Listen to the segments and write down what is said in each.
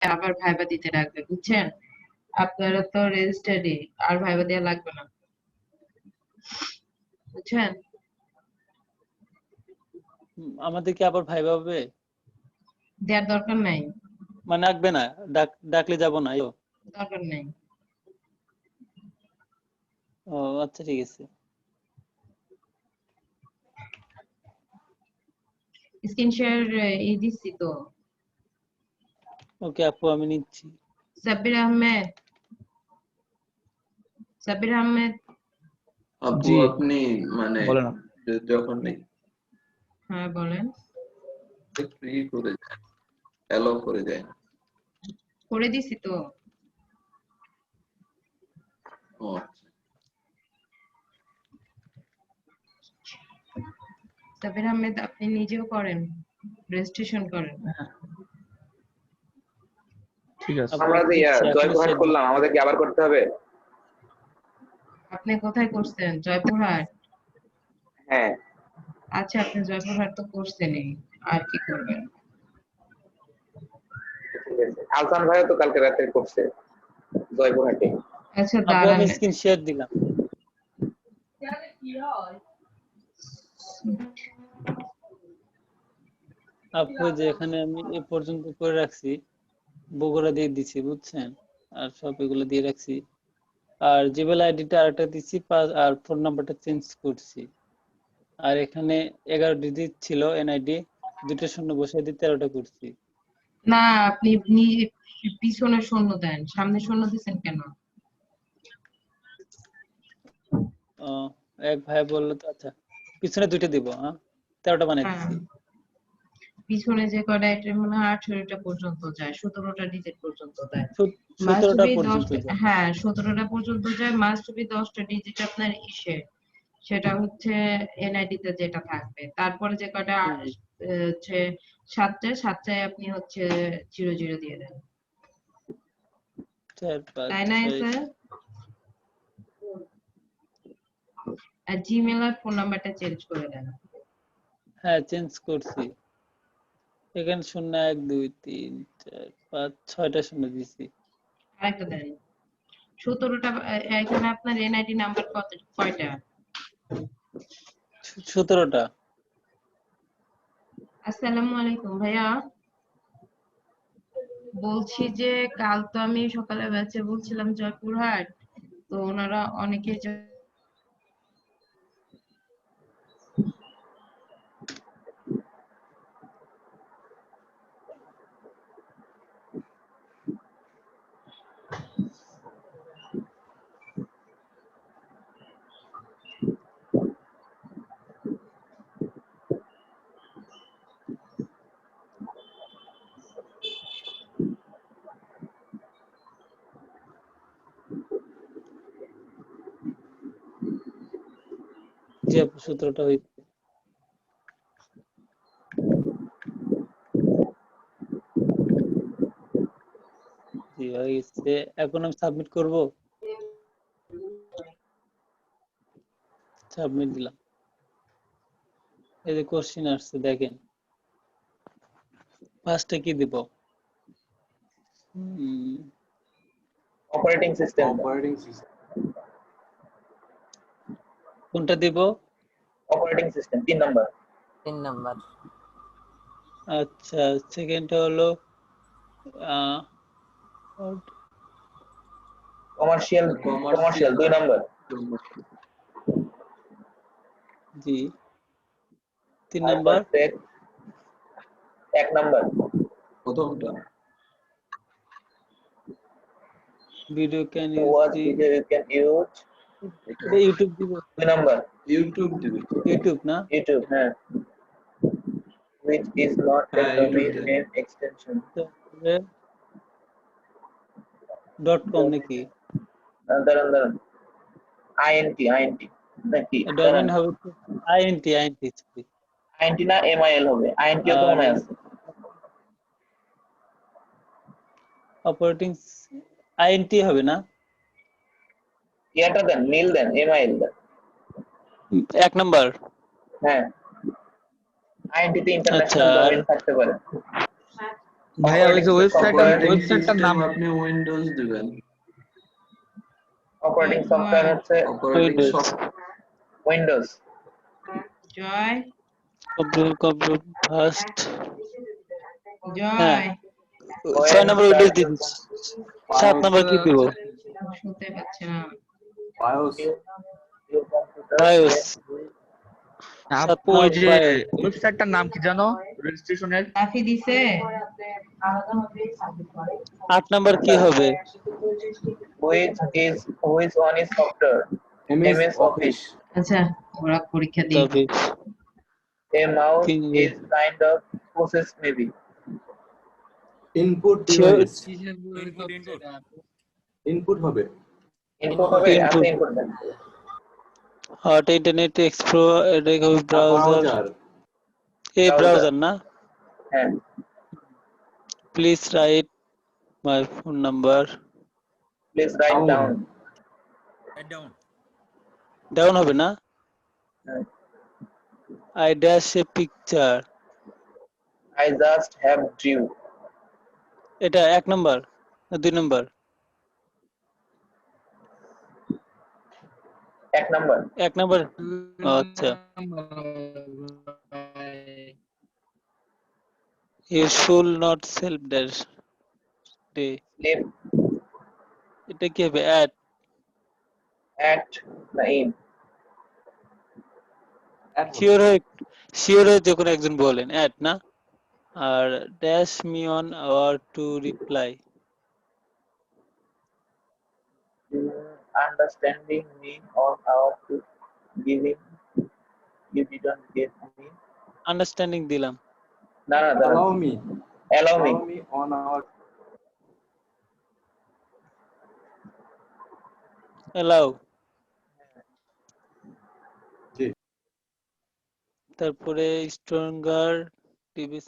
আবার ভাইবা দিতে রাখবে, বুঝছেন? আপনারা তো রেজিস্টার্ডই, আর ভাইবা দেওয়া লাগবে না, বুঝছেন? আমাদের কি আবার ভাইবা হবে? দেওয়ার দরকার নাই, মানে ডাকবে না, ডাকলে যাব না? দরকার নাই। ও আচ্ছা, ঠিক আছে। স্ক্রিন শেয়ার দিচ্ছি তো। ওকে আপু, আমি নিচ্ছি। সাব্বির আহমেদ, সাব্বির আহমেদ। আপু আপনি মানে বলেন। যখন নেই হ্যাঁ বলেন। ফ্রি করে দেন, অ্যালাউ করে দেন। করে দিছি তো। ও আচ্ছা। সাব্বির আহমেদ আপনি নিজেও করেন, রেজিস্ট্রেশন করেন। ঠিক আছে। আমরা যে জয়পুরহাট করলাম, আমাদের কি আবার করতে হবে? আপনি কোথায় করছেন? জয়পুরহাট? হ্যাঁ। আচ্ছা, আপনি জয়পুরহাট তো করছেনই, আর কি করবেন? আলসান ভাইও তো কালকে রাতে করছে জয়পুরহাটে। আচ্ছা আপু দাঁড়ান, আমি স্ক্রিন শেয়ার দিলাম। আপু যে এখানে আমি এ পর্যন্ত করে রাখছি, বগুড়া দিয়ে দিছি, বুঝছেন? আর সব এগুলো দিয়ে রাখছি। আর জিমেল আইডিটা আরেকটা দিচ্ছি, আর ফোন নাম্বারটা চেঞ্জ করছি। আর এখানে 11 ডিজিট ছিল এনআইডি, 2টা শূন্য বসিয়ে দিয়ে 13টা করছি। না আপনি পিছনে শূন্য দেন, সামনে শূন্য দিচ্ছেন কেন? এক ভাই বললো তো, আচ্ছা পিছনে 2টা দিব। 13টা বানিয়ে হ্যাঁ, দিচ্ছি। পিছনে যে কয়টা, এটা মনে হয় 18টা পর্যন্ত যায়, 17টা ডিজিট পর্যন্ত যায়। 17টা পর্যন্ত যায়। হ্যাঁ 17টা পর্যন্ত যায়। মাস্ট বি 10টা ডিজিট আপনার ইসে, সেটা হচ্ছে এনআইডি তে যেটা থাকবে। তারপরে যে কয়টা হচ্ছে 7টায় আপনি হচ্ছে 00 দিয়ে দেন, 4 5 তাই না 6 স্যার? আর জিমেল আর ফোন নাম্বারটা চেঞ্জ করে দেন। হ্যাঁ চেঞ্জ করছি। এখানে 0 1 2 3 4 5 6টা শূন্য দিছি। আরেকটা দেন। 17টা। এখানে আপনার এনআইডি নাম্বার কয়টা? 17টা। আসসালামু আলাইকুম ভাইয়া, বলছি যে কাল তো আমি সকালে ব্যাচে বলছিলাম জয়পুরহাট, তো ওনারা অনেকে জি আপু 17টা হইছে। জি হয়ে গেছে। এখন আমি সাবমিট করব। সাবমিট দিলাম। এই যে কোশ্চেন আসছে দেখেন। ফার্স্টে কি দিব? Operating system. কোনটা দিব? Operating system 3 number. আচ্ছা, সেকেন্ডটা হলো কমার্শিয়াল 2 নাম্বার। জি 3 নাম্বার। 1 নাম্বার। প্রথমটা video can What use video you can use? YouTube দিব। 2 নাম্বার। ইউটিউব দিবে। ইউটিউব না? ইউটিউব, হ্যাঁ। Which is not a domain name extension. .com নাকি? দাঁড়ান INT নাকি? ডোমেইন হবে তো INT INT না MIL হবে? INT তো মনে আছে। অপারেটিং INT হবে না? এটা দেন, মিল দেন, MIL দেন। 1 নাম্বার। হ্যাঁ। INT তে ইন্টারন্যাশনাল ডোমেইন থাকতে পারে। ভাইয়া ওই যে অপারেটিং ওয়েবসাইটটার নাম সিস্টেম আপনি উইন্ডোজ দিবেন। অপারেটিং সফটওয়্যার হচ্ছে operating Windows. Software Windows. Joy computer first. হ্যাঁ, জয় 6 নম্বর উইন্ডোজ দিয়ে দিচ্ছি। 7 নম্বর কি দিব? শুনতে পাচ্ছি না। বায়োস। Your computer BIOS। আপু ওই যে BIOS। ওয়েবসাইটটার নাম কি জানো রেজিস্ট্রেশনের? কাফি দিছে? 8 নম্বর কি হবে? which one is software? MS Office. আচ্ছা, ওরা পরীক্ষা দিই। তবে A mouse কিনবে। is kind of process maybe. Input Sure. Device input হবে Input হবে, Input. আপনি input দেন। হট ইন্টারনেট এক্সপ্লোরার, এটা হবে ব্রাউজার। ব্রাউজার এই Browser. ব্রাউজার না? হ্যাঁ, please write my phone number. please write Down. down. Down হবে না? হ্যাঁ। I dash a picture, I just have drew. এটা 1 নম্বর না 2 নম্বর? 1 number. 1 নম্বর। আচ্ছা, you should not self dash day, Sleep এটা কি হবে? At at the inn. Sure হয়ে যখন একজন বলেন অ্যাট না, আর dash me on our to reply. Understanding me on our to giving. You didn't get me. Understanding দিলাম। না, দাঁড়ান। allow me Allow me. on our allow. জি। তারপরে stronger TVs,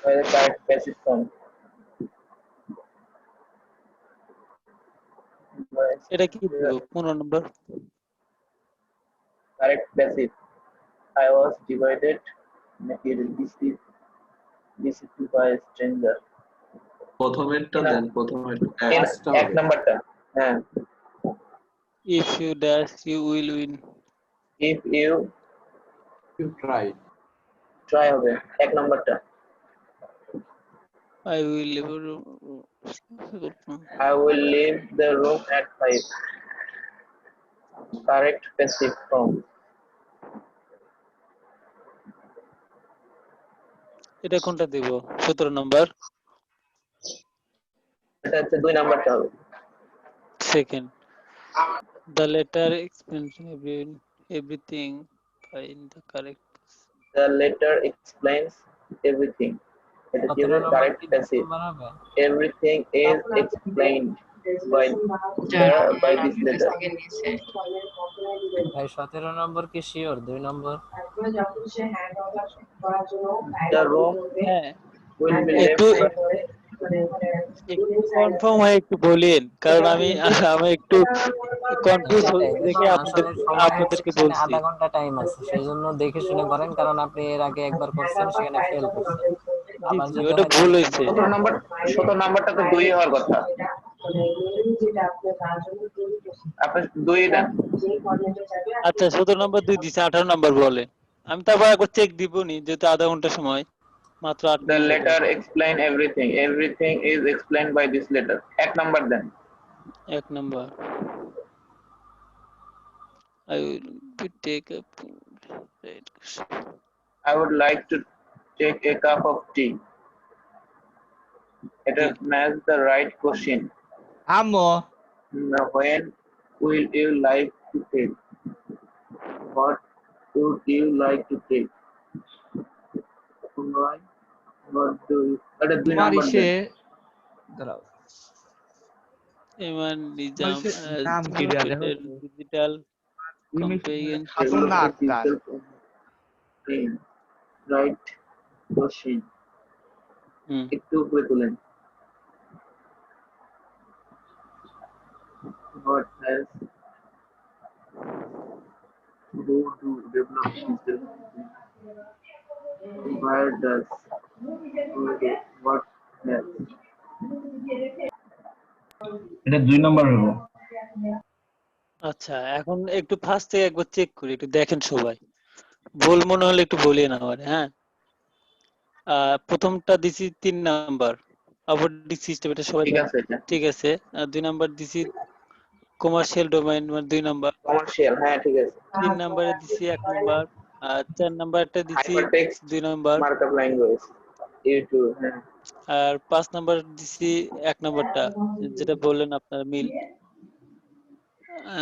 Where the correct passive form. এটা কি দিব? 15 নম্বর। Correct passive. I was divided. This is by a stranger. প্রথমেরটা দেন, প্রথমেরটা। First-টা 1 হবে। নাম্বারটা। হ্যাঁ, if you dash you will win. if you you try try হবে 1 নাম্বারটা। I will I will leave the room at 5. Correct passive form. এটা কোনটা দিব? 17 নম্বর। এটা হচ্ছে 2 নাম্বারটা হবে। Second, the letter explains everything, find the correct. The letter explains everything. এটা কি হবে? Correct passive. Everything is explained by this letter. ভাই 17 নম্বর কি শিওর? 2 নম্বর The room হ্যাঁ, will be একটু left কনফার্ম হয়ে একটু বলেন, কারণ আমি একটু কনফিউজ দেখে আপনাদেরকে সেখানে বলছি। আধা ঘন্টা টাইম আছে, সেই জন্য দেখে শুনে করেন, কারণ আপনি এর আগে একবার করছেন, সেখানে ফেল করছেন। আবার জি, যদি ওটা হয় ভুল তাহলে হয়েছে। 17 নাম্বারটা তো 2 হওয়ার কথা। আপনি 2 দেন। আচ্ছা, 17 নম্বর 2 দিছে, 18 নম্বর বলে। আমি তারপর একবার চেক দিবনি, যেহেতু আধা ঘন্টা সময়, মাত্র 8 The minute. letter explain everything. Everything is explained by this letter. 1 number দেন। 1 number, I will take a right. I would like to take a cup of tea. It match the right question. আম্মু Now, when will you like to take? What would you like to take? Right. What do you? That is 2 তোমার number ইসে দেন। দাঁড়াও Eman Nizam নাম as কি রে? created digital companion. Hasan না Akter. Right question. একটু উপরে তুলেন। What has who to develop digital company? Where does? Okay. What else? এটা 2 নাম্বার হলো। আচ্ছা এখন একটু ফার্স্ট থেকে একবার চেক করি, একটু দেখেন সবাই, ভুল মনে হলে একটু বলিয়ে না আমার। হ্যাঁ, প্রথমটা দিছি 3 নাম্বার অপোজিট সিস্টেম, এটা সবাই ঠিক জানে। আছে এটা ঠিক আছে, আর 2 নাম্বার দিছি কমার্শিয়াল ডোমেইন, মানে 2 নাম্বার। কমার্শিয়াল, হ্যাঁ ঠিক আছে। 3 নাম্বারে দিছি 1 নাম্বার, আর 4 নাম্বারটা দিছি হাইপারটেক্সট 2 নাম্বার, মার্কআপ ল্যাঙ্গুয়েজ ইউ2, হ্যাঁ আর 5 নাম্বার দিছি 1 নাম্বারটা, যেটা বললেন আপনারা মিল।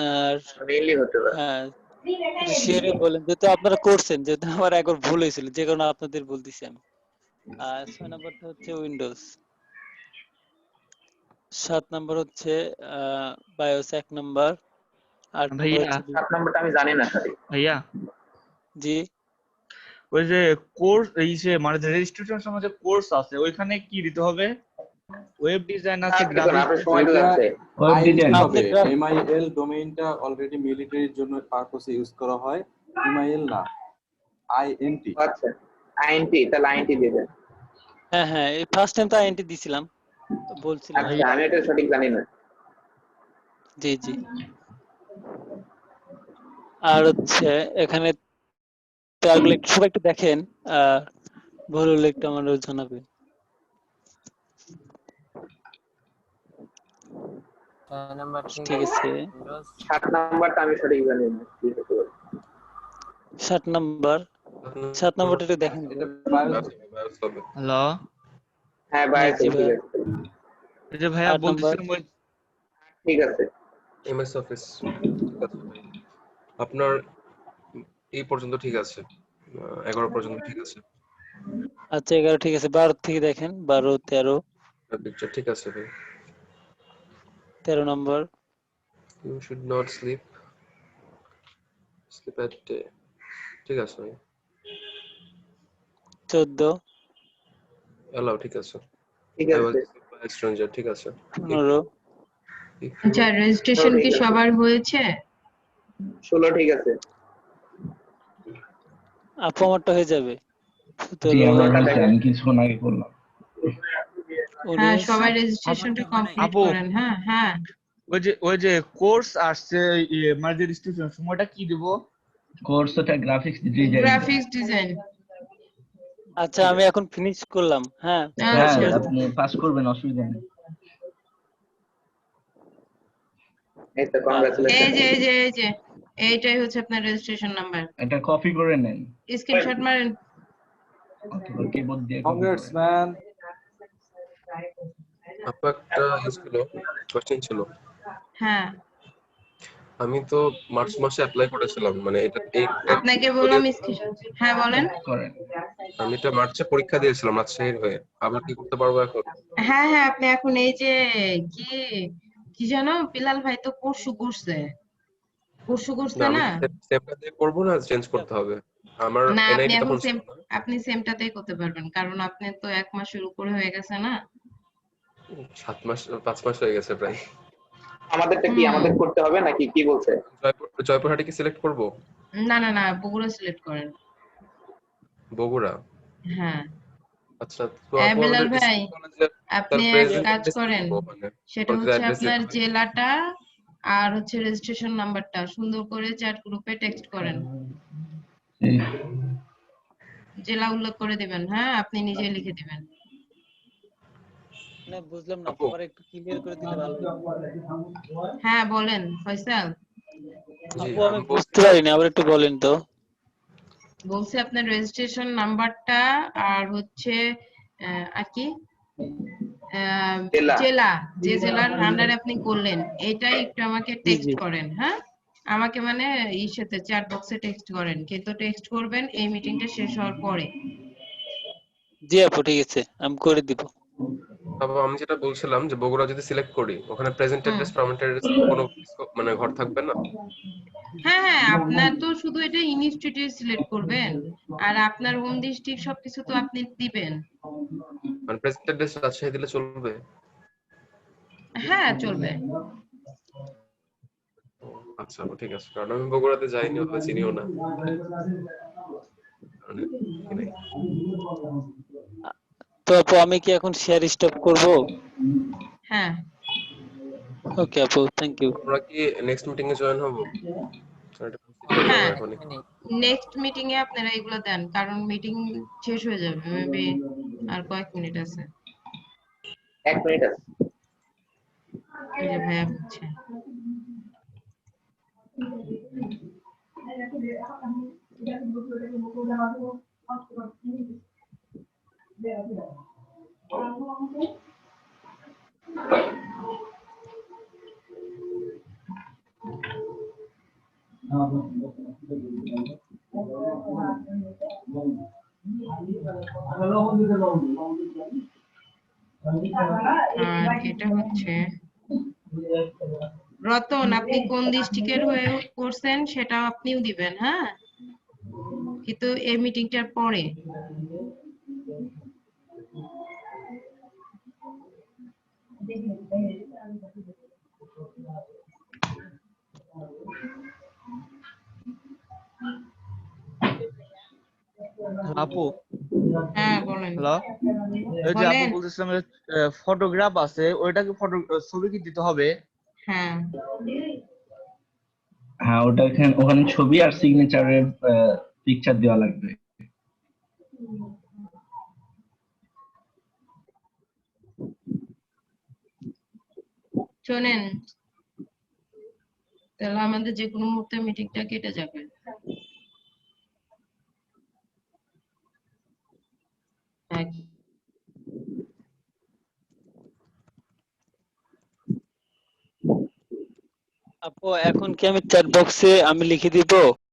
আর মেইনলি হতে পারে। হ্যাঁ, শিওরে বলেন, যেহেতু আপনারা করছেন, যেহেতু আমার একবার ভুল হয়েছিল, যে কারণে আপনাদের বলতেছি আমি। আর 6 নাম্বারটা হচ্ছে উইন্ডোজ, 7 নাম্বার হচ্ছে বায়োস 1 নাম্বার, 8 নাম্বার ভাইয়া হচ্ছে 7 নাম্বারটা আমি জানি না খালি। ভাইয়া জি। ওই যে কোর্স এই যে মানে রেজিস্ট্রেশন সময় যে কোর্স আছে ওইখানে কি দিতে হবে? ওয়েব ডিজাইন আছে, দেখুন আপনার গ্রাফিক্স সময় তো যাচ্ছে। ওয়েব ডিজাইন আপনি হবে। গ্রাফ- MIL ডোমেইনটা অলরেডি মিলিটারির জন্য পারপোসে ইউজ করা হয়, MIL না, INT। আচ্ছা আইএনটি, তাহলে আইএনটি দিয়ে দেন। হ্যাঁ হ্যাঁ, এই ফার্স্ট টাইম তো আইএনটি দিছিলাম, বলছিলাম। আচ্ছা আমি এটা সঠিক জানি না। জি জি। আর হচ্ছে এখানে তারগুলো একটু সবাই একটু দেখেন, ভুল হলে একটু আমারও জানাবেন। 6 নাম্বার ঠিক আছে, উইন্ডোজ 7 নাম্বারটা আমি সঠিক জানি না কি হতে পারে। 7 নাম্বার, 7 নাম্বারটা একটু দেখেন। এটা বায়োস হবে। হ্যালো হ্যাঁ বায়োস জি ঠিক ভাই। আছে। এই যে ভাইয়া 8 নাম্বার, বলতেছিলাম ওই ঠিক আছে। এমএস অফিস ঠিক আছে ভাই। আপনার এই পর্যন্ত ঠিক আছে, 11 পর্যন্ত ঠিক আছে। আচ্ছা 11 ঠিক আছে, 12 থেকে দেখেন, 12, 13, পিকচার ঠিক আছে ভাই। 13 number, you should not sleep at day ঠিক আছে ভাই। 14, এলাও ঠিক আছে। ঠিক আই আছে। ওয়াজ স্ট্রেঞ্জার ঠিক আছে। 15, আচ্ছা রেজিস্ট্রেশন কি সবার হয়েছে? 16 ঠিক আছে। আপু আমারটা হয়ে যাবে। জি 17, আমার হয়েছে, আমি কিছুক্ষণ আগে করলাম। হ্যাঁ 19, সবাই রেজিস্ট্রেশনটা কমপ্লিট আপু করেন। হ্যাঁ হ্যাঁ ওই যে কোর্স আসছে মানে রেজিস্ট্রেশন সময়টা কি দেব? কোর্স ওটা গ্রাফিক্স ডিজাইন। Graphics design. আচ্ছা আমি এখন ফিনিশ করলাম। হ্যাঁ, হ্যাঁ আচ্ছা আপনি পাস করবেন, অসুবিধা নেই। এই তো কংগ্রাচুলেশন। এই যে এইটাই হচ্ছে আপনার রেজিস্ট্রেশন নাম্বার। এটা কপি করে নেন। স্ক্রিনশট মারেন। কিবোর্ড দিয়ে কপি কংগ্রেটস করেন। ম্যান। আপু একটা ছিল, কোশ্চেন ছিল। হ্যাঁ আমি তো মার্চ মাসে অ্যাপ্লাই করেছিলাম, মানে এটা এই আপনাকে বললাম হ্যাঁ বলেন। করেন। আমি এটা মার্চে পরীক্ষা দিয়েছিলাম রাজশাহীর হয়ে, আবার কি করতে পারবো এখন? হ্যাঁ হ্যাঁ আপনি এখন এই যে কি কি জানো বিলাল ভাই তো পরশু করছে না আমি না? সেমটা দিয়ে করবো না, চেঞ্জ করতে হবে আমার না আপনি এনআইডি এখন তখন সেম ছিল না। আপনি সেমটাতেই করতে পারবেন, কারণ আপনি তো 1 মাসের উপরে হয়ে গেছে না? 7 মাস 5 মাস হয়ে গেছে প্রায়। আমাদেরটা কি আমাদের করতে হবে নাকি কি বলছে? জয়পুরহাটে কি সিলেক্ট করব? না না না বগুড়া সিলেক্ট করেন। বগুড়া? হ্যাঁ আচ্ছা তো হ্যাঁ আপু বিলাল আমাদের ভাই ডিস্ট্রিক্ট কলেজে আপনি এক প্রেজেন্ট কাজ অ্যাড্রেস করেন, দিব, মানে সেটা কলেজের হচ্ছে অ্যাড্রেস আপনার দিতে হয়। জেলাটা আর হচ্ছে রেজিস্ট্রেশন নাম্বারটা সুন্দর করে চ্যাট গ্রুপে টেক্সট করেন, জেলা উল্লেখ করে দিবেন। হ্যাঁ আপনি নিজে লিখে দিবেন। না বুঝলাম না, আপু আমার একটু ক্লিয়ার করে দিলে ভালো হতো। হ্যাঁ বলেন ফয়সাল। জি আপু আমি আমি বুঝতে বলছি পারিনি, আবার একটু বলেন তো। বলছে আপনার রেজিস্ট্রেশন নাম্বারটা আর হচ্ছে আর কি জেলা। জেলা, যে জেলার আন্ডারে আপনি করলেন এটাই একটু আমাকে জি টেক্সট জি করেন। হ্যাঁ আমাকে মানে সাথে চ্যাট বক্সে টেক্সট করেন, কিন্তু টেক্সট করবেন এই মিটিংটা শেষ হওয়ার পরে। জি আপু ঠিক আছে, আমি করে দিব। আপু আমি যেটা বলছিলাম যে বগুড়া যদি সিলেক্ট করি ওখানে প্রেজেন্ট হুম অ্যাড্রেস পার্মানেন্ট অ্যাড্রেস কোনো মানে ঘর থাকবে না? হ্যাঁ হ্যাঁ আপনার তো শুধু এটা ইনস্টিটিউট সিলেক্ট করবেন, আর আপনার হোম ডিস্ট্রিক্ট সবকিছু তো আপনি দিবেন। মানে প্রেজেন্ট অ্যাড্রেস রাজশাহী দিলে চলবে? হ্যাঁ চলবে। আচ্ছা আপু ঠিক আছে, কারণ আমি বগুড়াতে যাইনি, ওভাবে চিনিও না। মানে কি নাই। তো আপু আমি কি এখন শেয়ার স্টপ করব? হ্যাঁ, ওকে আপু, থ্যাংক ইউ। আমরা কি নেক্সট মিটিং এ জয়েন হবো? এটা প্রসিড করে যাবো হ্যাঁ, এখনই। নেক্সট মিটিং এ আপনারা এগুলো দেন, কারণ মিটিং শেষ হয়ে যাবে মেবি আর কয়েক মিনিট আছে। 1 মিনিট আছে। এই যে ভাইয়া বলছে। আর এটা হচ্ছে রতন, আপনি কোন ডিস্ট্রিক্টের হয়ে করছেন সেটা আপনিও দিবেন, হ্যাঁ, কিন্তু এই মিটিংটার পরে। আপু, হ্যাঁ বলেন। হ্যালো, এই যে আপু বলেন। বলতেছিলাম ফটোগ্রাফ আছে, ওইটা কি ফটো ছবি কি দিতে হবে? হ্যাঁ, হ্যাঁ, ওটা ওখানে ছবি আর সিগনেচারের পিকচার দেওয়া লাগবে। শোনেন, তাহলে আমাদের যে কোনো মুহূর্তে মিটিংটা কেটে যাবে। হ্যাঁ, আপু এখন কি আমি চ্যাট বক্সে আমি লিখে দিব?